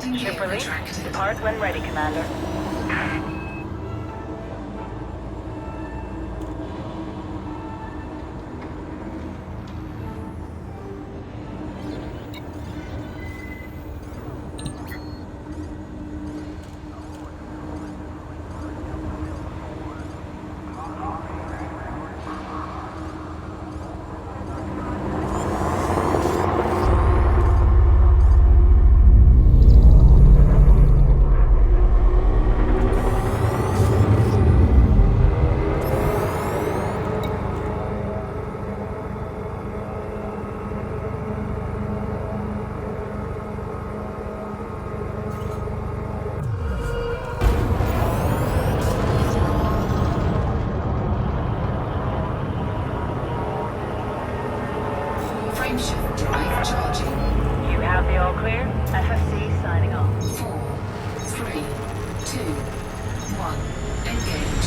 Ship release. Depart when ready, Commander. Frameshift drive charging. You have the all clear. FFC signing off. 4, 3, 2, 1. Engage.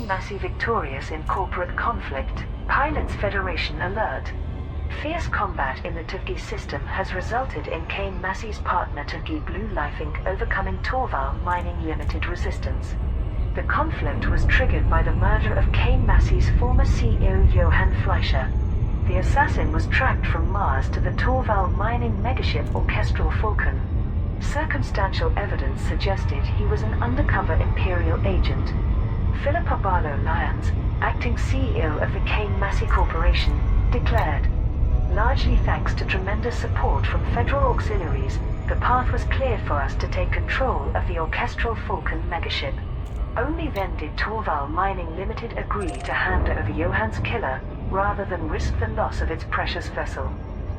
Massey victorious in corporate conflict. Pilots Federation alert. Fierce combat in the Tuvgi system has resulted in Kane Massey's partner Tuvgi Blue Life Inc. overcoming Torval Mining Limited resistance. The conflict was triggered by the murder of Kane Massey's former CEO Johann Fleischer. The assassin was tracked from Mars to the Torval mining megaship Orchestral Falcon. Circumstantial evidence suggested he was an undercover Imperial agent. Philippa Barlow Lyons, acting CEO of the Kane Massey Corporation, declared, "Largely thanks to tremendous support from federal auxiliaries, the path was cleared for us to take control of the Orchestral Falcon megaship. Only then did Torval Mining Limited agree to hand over Johann's killer, rather than risk the loss of its precious vessel.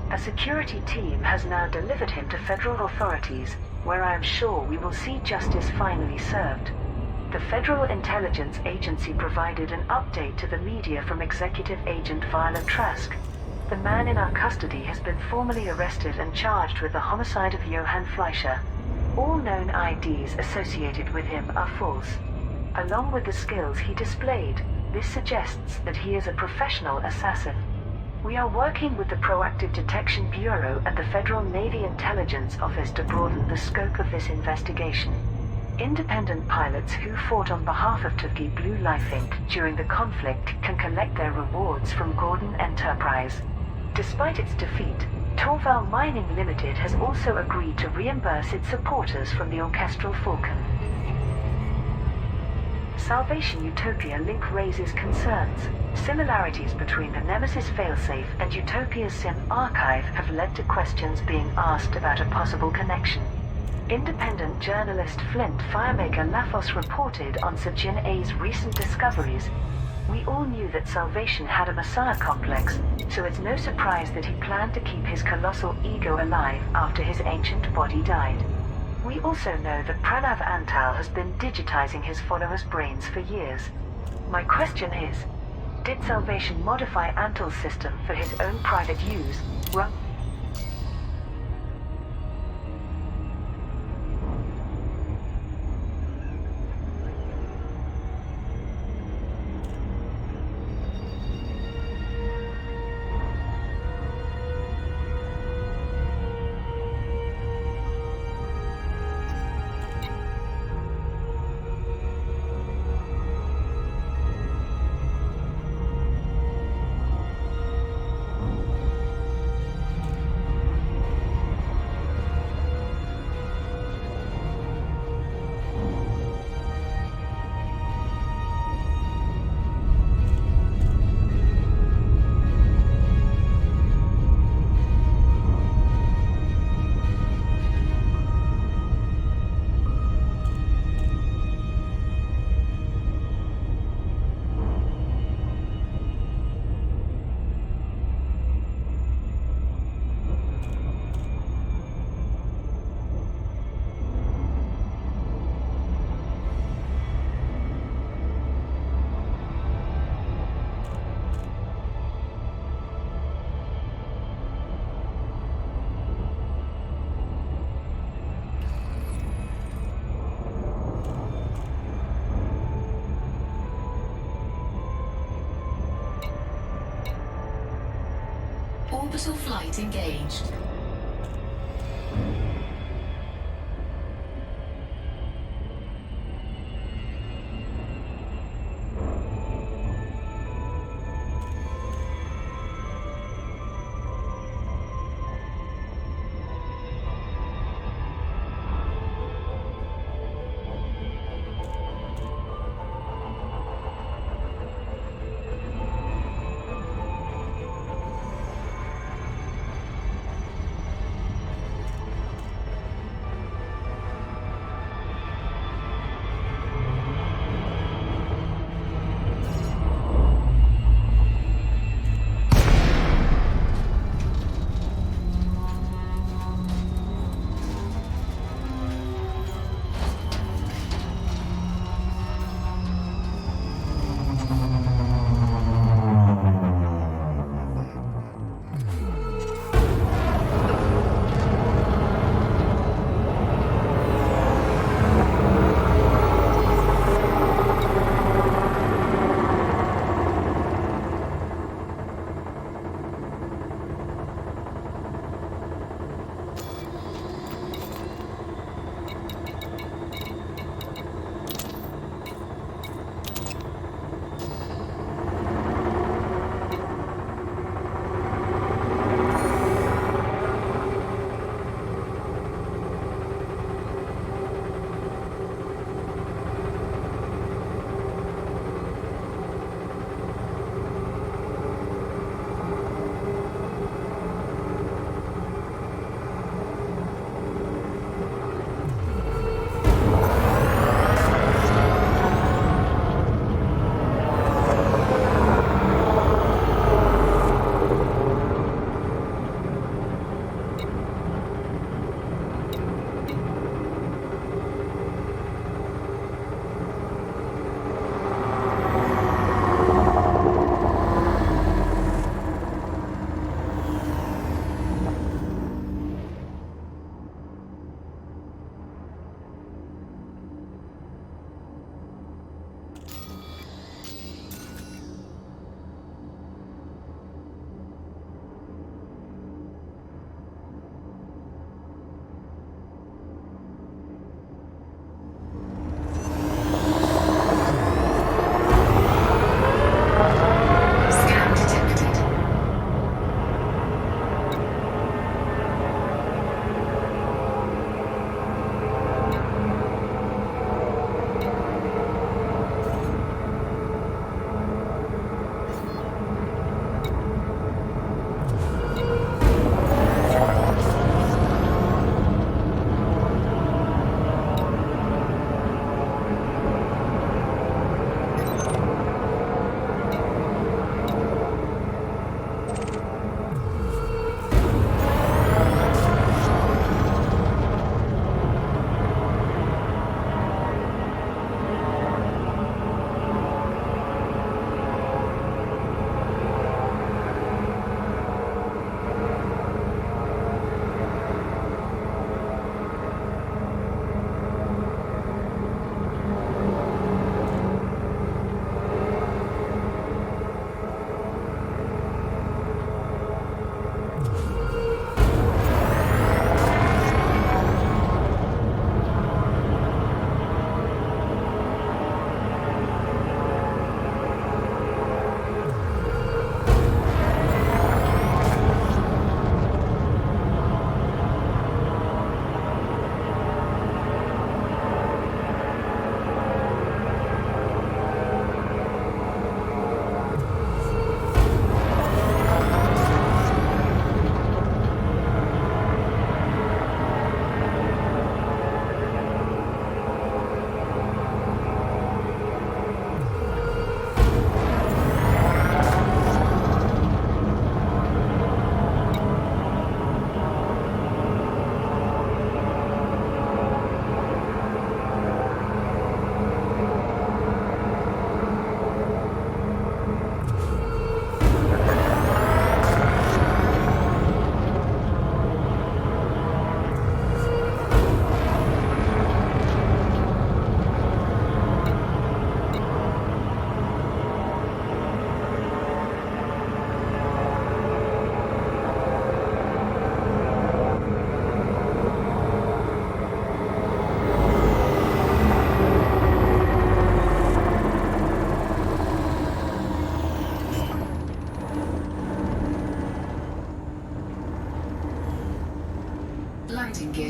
A security team has now delivered him to federal authorities, where I am sure we will see justice finally served." The Federal Intelligence Agency provided an update to the media from Executive Agent Viola Trask. "The man in our custody has been formally arrested and charged with the homicide of Johann Fleischer. All known IDs associated with him are false. Along with the skills he displayed, this suggests that he is a professional assassin. We are working with the Proactive Detection Bureau and the Federal Navy Intelligence Office to broaden the scope of this investigation. Independent pilots who fought on behalf of Tuvgi Blue Life Inc. during the conflict can collect their rewards from Gordon Enterprise. Despite its defeat, Torval Mining Limited has also agreed to reimburse its supporters from the Orchestral Falcon." Salvation Utopia link raises concerns. Similarities between the Nemesis failsafe and Utopia's SIM archive have led to questions being asked about a possible connection. Independent journalist Flint Firemaker Lafos reported on Sajin A's recent discoveries. "We all knew that Salvation had a messiah complex, so it's no surprise that he planned to keep his colossal ego alive after his ancient body died. We also know that Pranav Antal has been digitizing his followers' brains for years. My question is, did Salvation modify Antal's system for his own private use? Orbital flight engaged.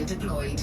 Marauder deployed.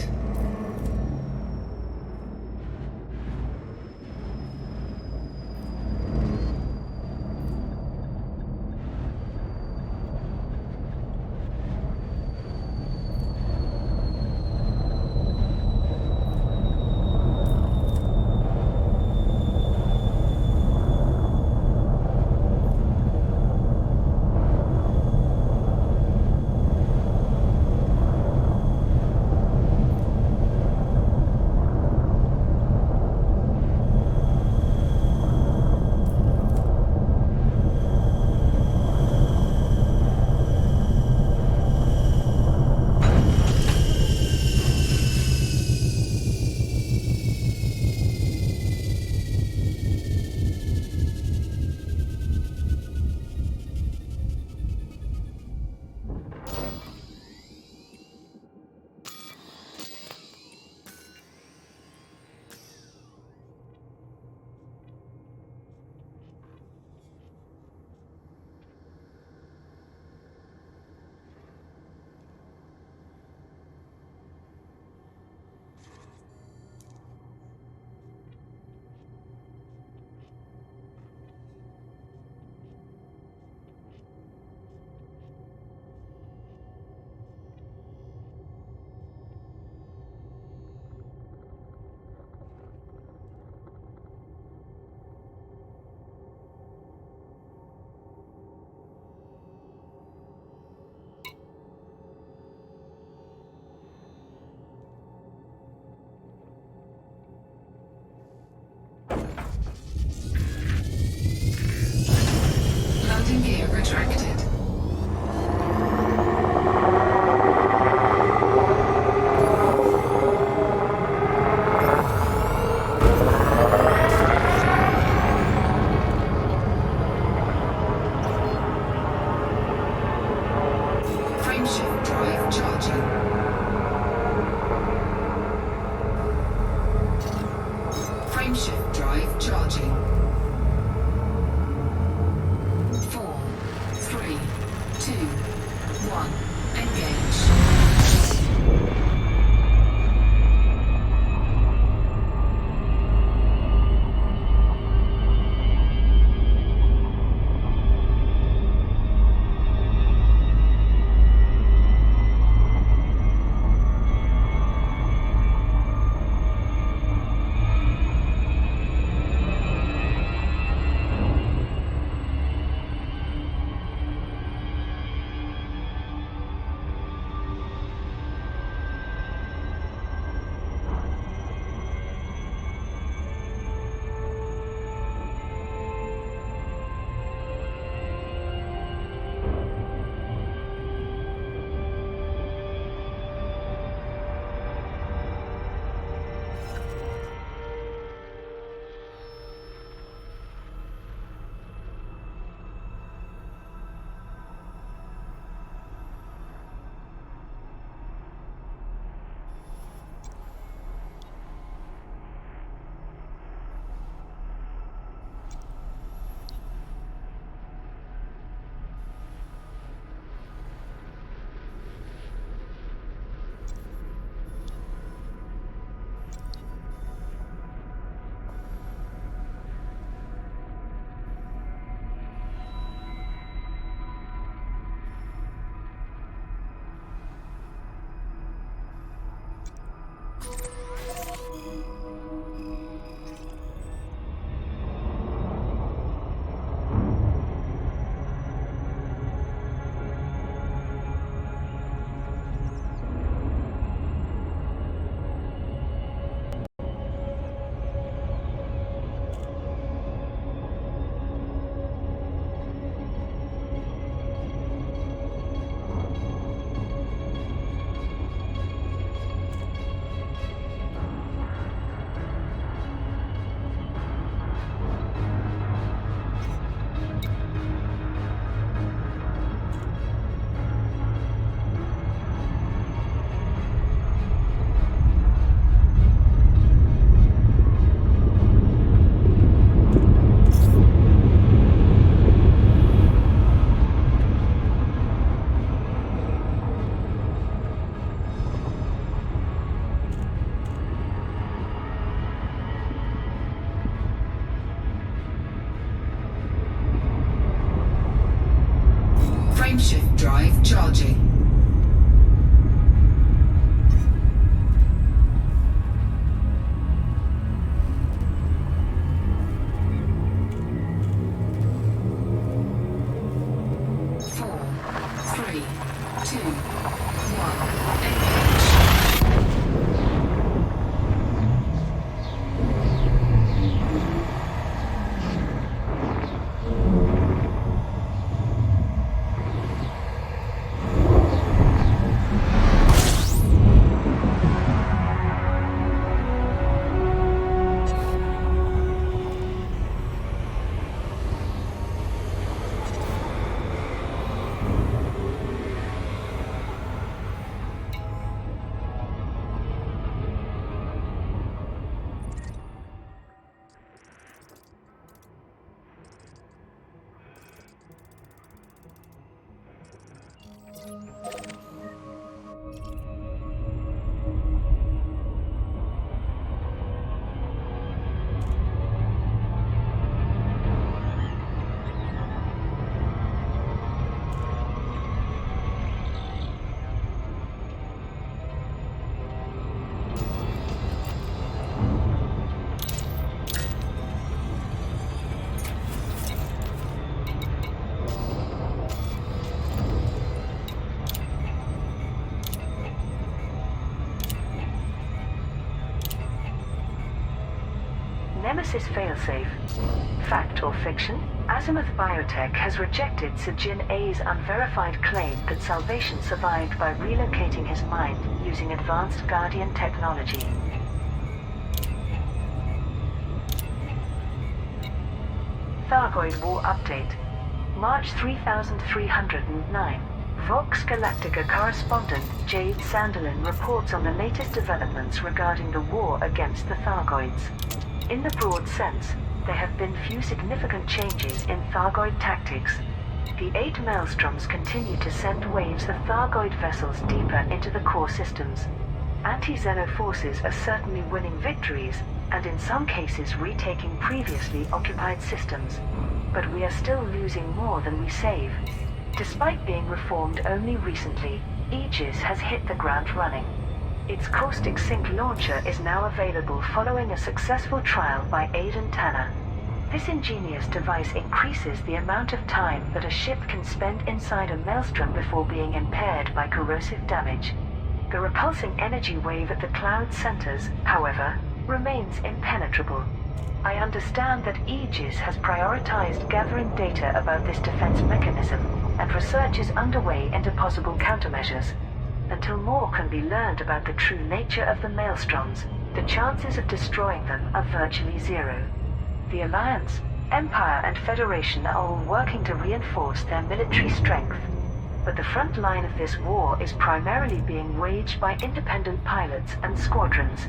Landing gear retracted. Frameshift drive charging. Frameshift drive charging. 4, 3, 2, 1. Engage. Frameshift drive charging. Nemesis failsafe. Fact or fiction? Azimuth Biotech has rejected Sejin A's unverified claim that Salvation survived by relocating his mind using advanced Guardian technology. Thargoid War Update. March 3309. Vox Galactica correspondent Jade Sanderlin reports on the latest developments regarding the war against the Thargoids. In the broad sense, there have been few significant changes in Thargoid tactics. The 8 maelstroms continue to send waves of Thargoid vessels deeper into the core systems. Anti-Xeno forces are certainly winning victories, and in some cases retaking previously occupied systems. But we are still losing more than we save. Despite being reformed only recently, Aegis has hit the ground running. Its caustic sink launcher is now available following a successful trial by Aidan Tanner. This ingenious device increases the amount of time that a ship can spend inside a maelstrom before being impaired by corrosive damage. The repulsing energy wave at the cloud centers, however, remains impenetrable. I understand that Aegis has prioritized gathering data about this defense mechanism, and research is underway into possible countermeasures. Until more can be learned about the true nature of the maelstroms, the chances of destroying them are virtually zero. The Alliance, Empire and Federation are all working to reinforce their military strength. But the front line of this war is primarily being waged by independent pilots and squadrons.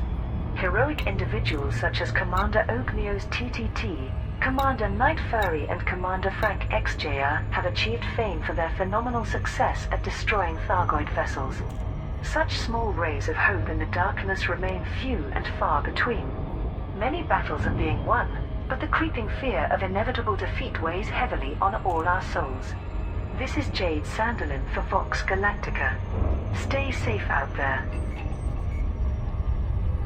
Heroic individuals such as Commander Ogneo's TTT, Commander Night Fury and Commander Frank XJR have achieved fame for their phenomenal success at destroying Thargoid vessels. Such small rays of hope in the darkness remain few and far between. Many battles are being won, but the creeping fear of inevitable defeat weighs heavily on all our souls. This is Jade Sanderlin for Vox Galactica. Stay safe out there.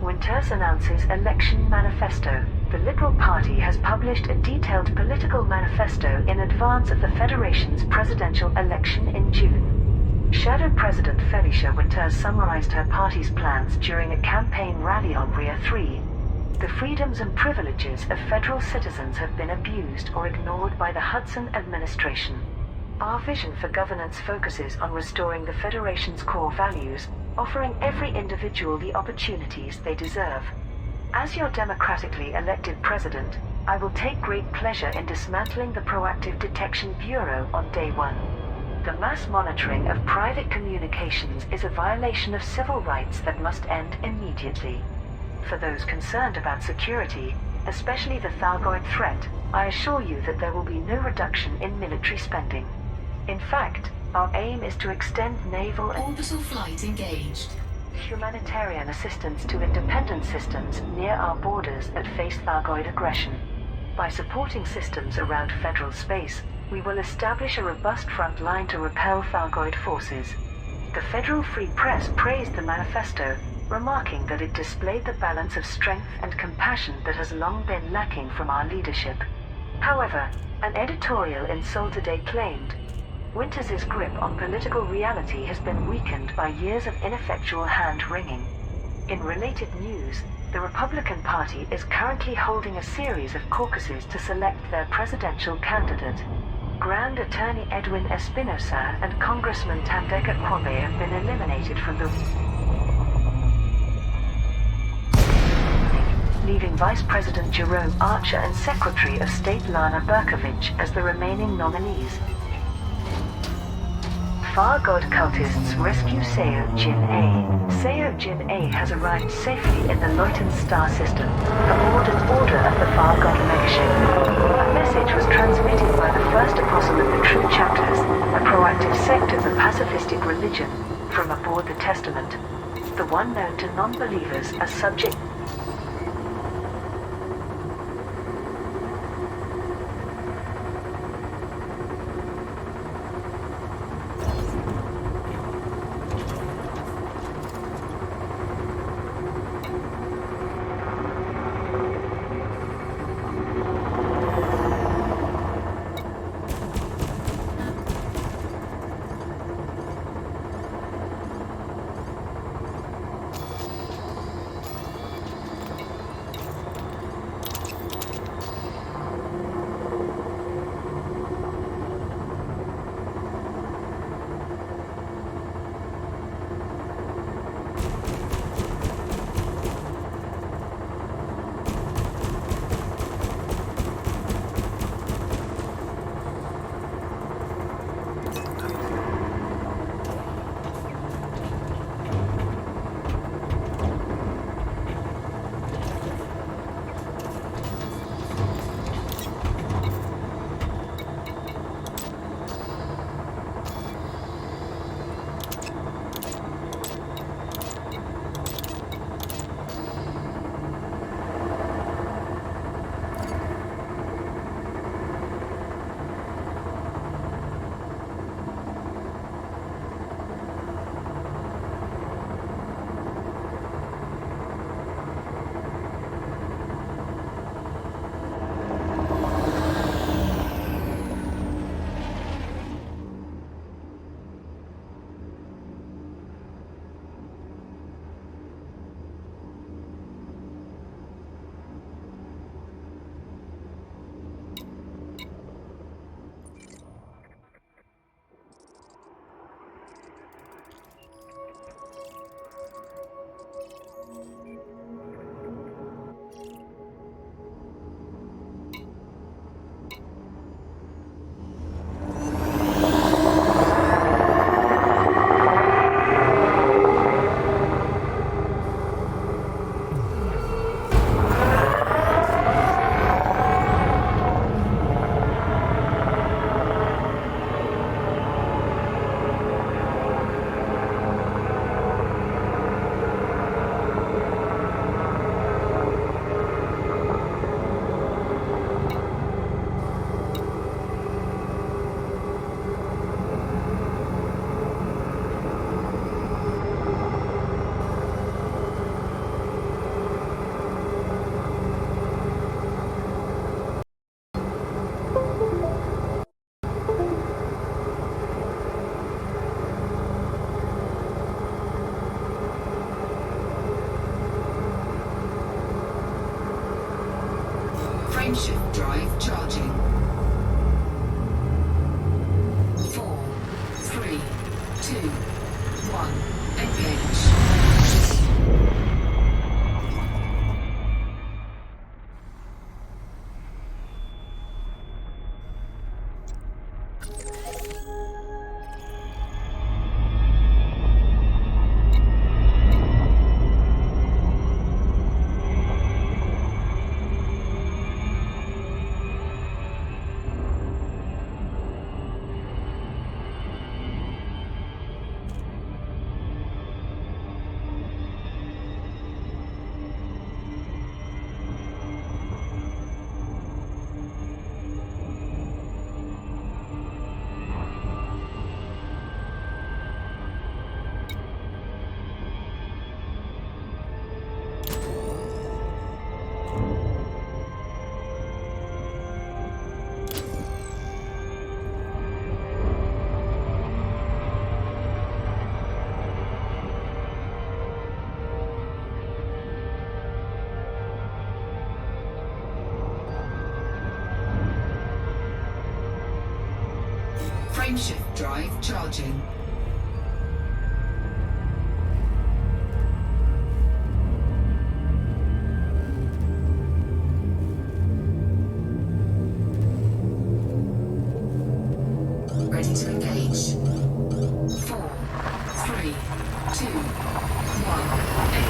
Winters announces election manifesto. The Liberal Party has published a detailed political manifesto in advance of the Federation's presidential election in June. Shadow President Felicia Winters summarized her party's plans during a campaign rally on RIA 3. The freedoms and privileges of federal citizens have been abused or ignored by the Hudson administration. Our vision for governance focuses on restoring the Federation's core values, offering every individual the opportunities they deserve. As your democratically elected president, I will take great pleasure in dismantling the Proactive Detection Bureau on day one. The mass monitoring of private communications is a violation of civil rights that must end immediately. For those concerned about security, especially the Thargoid threat, I assure you that there will be no reduction in military spending. In fact, our aim is to extend naval and Orbital flight engaged. humanitarian assistance to independent systems near our borders that face Thargoid aggression. By supporting systems around federal space, We will establish a robust front line to repel Thargoid forces. The Federal Free Press praised the manifesto, remarking that it displayed the balance of strength and compassion that has long been lacking from our leadership. However, an editorial in Sol today claimed, Winters' grip on political reality has been weakened by years of ineffectual hand-wringing. In related news, the Republican Party is currently holding a series of caucuses to select their presidential candidate. Grand Attorney Edwin Espinosa and Congressman Tandeka Kwabe have been eliminated from the leaving Vice President Jerome Archer and Secretary of State Lana Berkovich as the remaining nominees. Far-God cultists rescue Seo Jin A. Seo Jin A has arrived safely in the Leuchten star system, aboard an order of the Far-God megaship. A message was transmitted by the first apostle of the True Chapters, a proactive sect of the pacifistic religion, from aboard the Testament. The one known to non-believers as subject Frameshift drive charging. 4, 3, 2, 1, engage. Frameshift drive charging. Ready to engage. 4, 3, 2, 1, engage.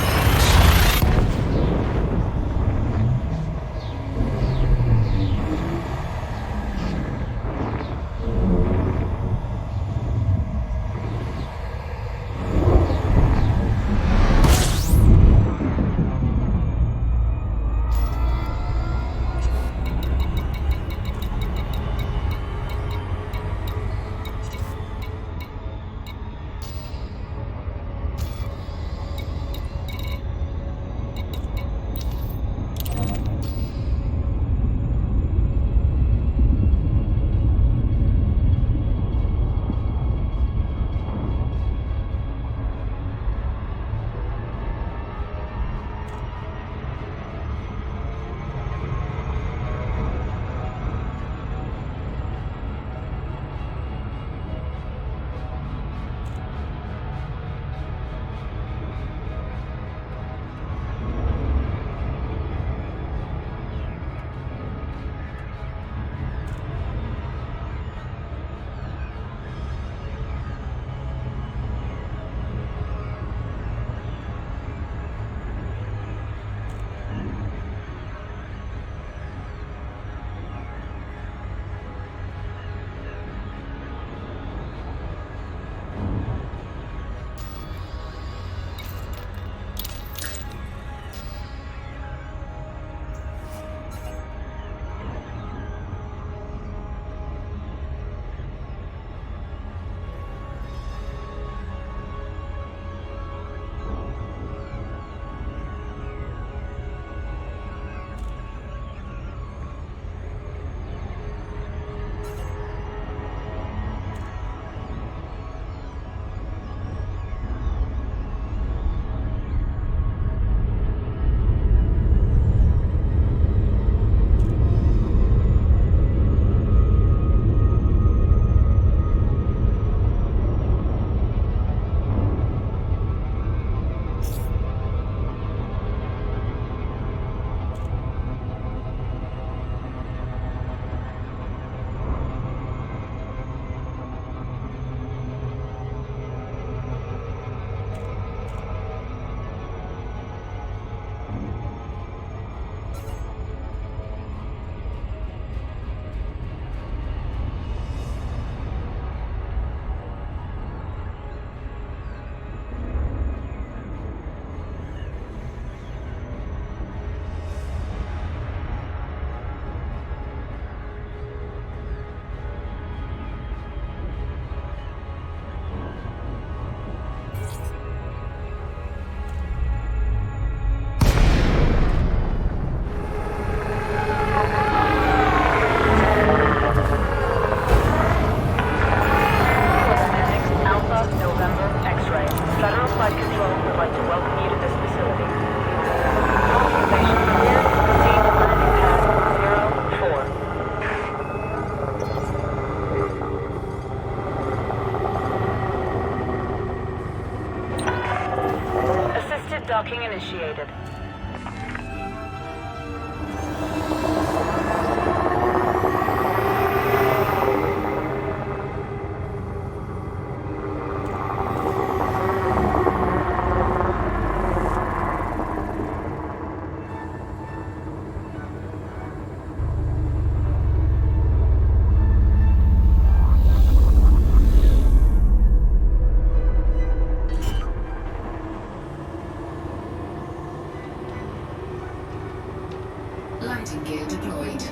Docking initiated. Landing gear deployed.